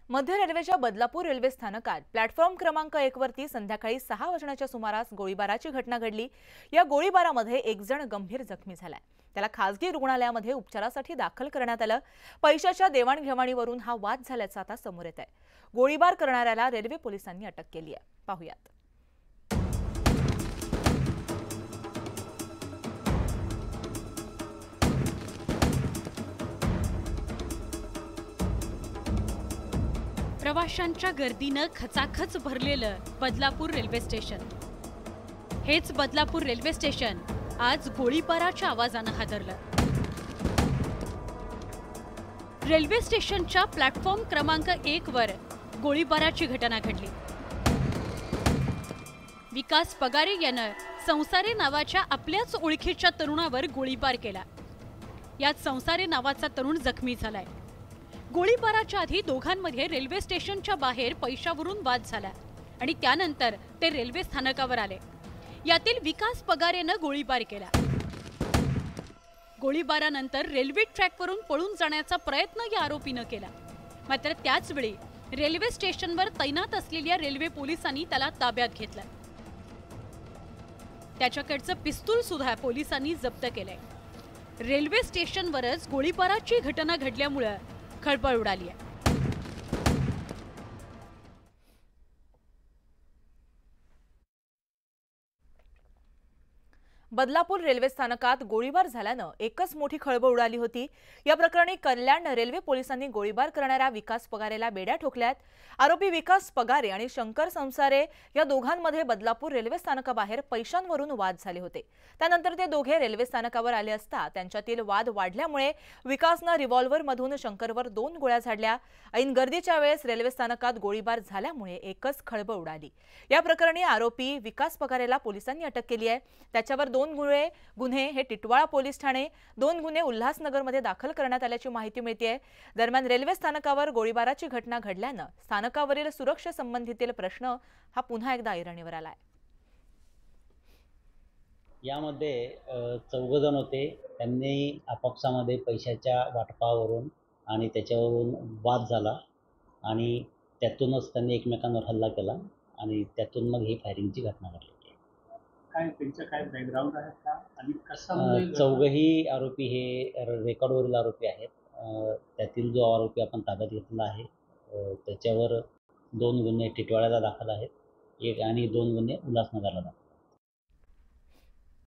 मध्य रेल्वेच्या बदलापूर रेल्वे स्थानकात प्लॅटफॉर्म क्रमांक 1 वरती संध्याकाळी 6 वाजण्याच्या सुमारास गोळीबाराची घटना घडली। या गोळीबारामध्ये एक जण गंभीर जखमी झालाय। त्याला खासगी रुग्णालयामध्ये उपचारासाठी दाखल करण्यात आलं। पैशाच्या देवाणघेवाणीवरून हा वाद झाल्याचं आता समोर येत आहे। गोळीबार करणाऱ्याला रेल्वे पोलिसांनी अटक केली आहे। पाहूयात। प्रवाशांच्या गर्दीनं खचाखच भरलेलं बदलापूर रेल्वे स्टेशन। हेच बदलापूर रेल्वे स्टेशन आज गोळीबाराच्या आवाजानं हादरलं। रेल्वे स्टेशनच्या प्लॅटफॉर्म क्रमांक 1 वर गोळीबाराची घटना घडली। विकास पगारे यानं संसारे नावाच्या आपल्याच ओळखीच्या तरुणावर गोळीबार केला। यात संसारे नावाचा तरुण जखमी झालाय। गोळीबाराच्या आधी दोघांमध्ये रेल्वे स्टेशनच्या बाहेर पैशावरून वाद झाला आणि त्यानंतर ते रेल्वे स्थानकावर आले। यातील विकास पगारेनं गोळीबार केला। गोळीबारानंतर रेल्वे ट्रॅकवरून पळून जाण्याचा प्रयत्न या आरोपीनं केला। मात्र त्याच वेळी रेल्वे स्टेशनवर तैनात असलेल्या रेल्वे पोलिसांनी त्याला ताब्यात घेतलं। त्याच्याकडचं पिस्तूल सुद्धा पोलिसांनी जप्त केलंय। रेल्वे स्टेशनवरच गोळीबाराची घटना घडल्यामुळे खळबळ उडाली आहे। बदलापूर रेल्वे स्थानकात गोळीबार झाल्यानं एकच मोठी खळबळ उडाली होती। या प्रकरणी कल्याण रेल्वे पोलिसांनी गोळीबार करणाऱ्या विकास पगारेला बेड्या ठोकल्यात। आरोपी विकास पगारे आणि शंकर संसारे या दोघांमध्ये बदलापूर रेल्वे स्थानकाबाहेर पैशांवरून वाद झाले होते। त्यानंतर ते दोघे रेल्वे स्थानकावर आले असता त्यांच्यातील वाद वाढल्यामुळे विकासनं रिव्हॉल्व्हरमधून शंकरवर 2 गोळ्या झाडल्या। ऐन गर्दीच्या वेळेस रेल्वे स्थानकात गोळीबार झाल्यामुळे एकच खळबळ उडाली। या प्रकरणी आरोपी विकास पगारेला पोलिसांनी अटक केली आहे। त्याच्यावर 2 गुन्हे हे टिटवाळा पोलीस ठाणे, 2 गुन्हे उल्हासनगरमध्ये दाखल करण्यात आल्याची माहिती मिळते। दरम्यान रेल्वे स्थानकावर गोळीबाराची घटना घडल्यानं स्थानकावरील सुरक्षेसंबंधीतील प्रश्न हा पुन्हा एकदा ऐरणीवर आलाय। यामध्ये 4 जण होते। त्यांनी आपापसामध्ये पैशाच्या वाटपावरून आणि त्याच्यावरून वाद झाला आणि त्यातूनच त्यांनी एकमेकांवर हल्ला केला आणि त्यातून मग ही फायरिंगची घटना घडली। काय त्यांचं काय बॅकग्राऊंड आहे का आणि कसं? 4ही आरोपी हे रेकॉर्डवरील आरोपी आहेत। त्यातील जो आरोपी आपण ताब्यात घेतला आहे त्याच्यावर 2 गुन्हे टिटवाळ्याला दाखल आहेत, 1 आणि 2 गुन्हे उल्हासनगरला दाखल।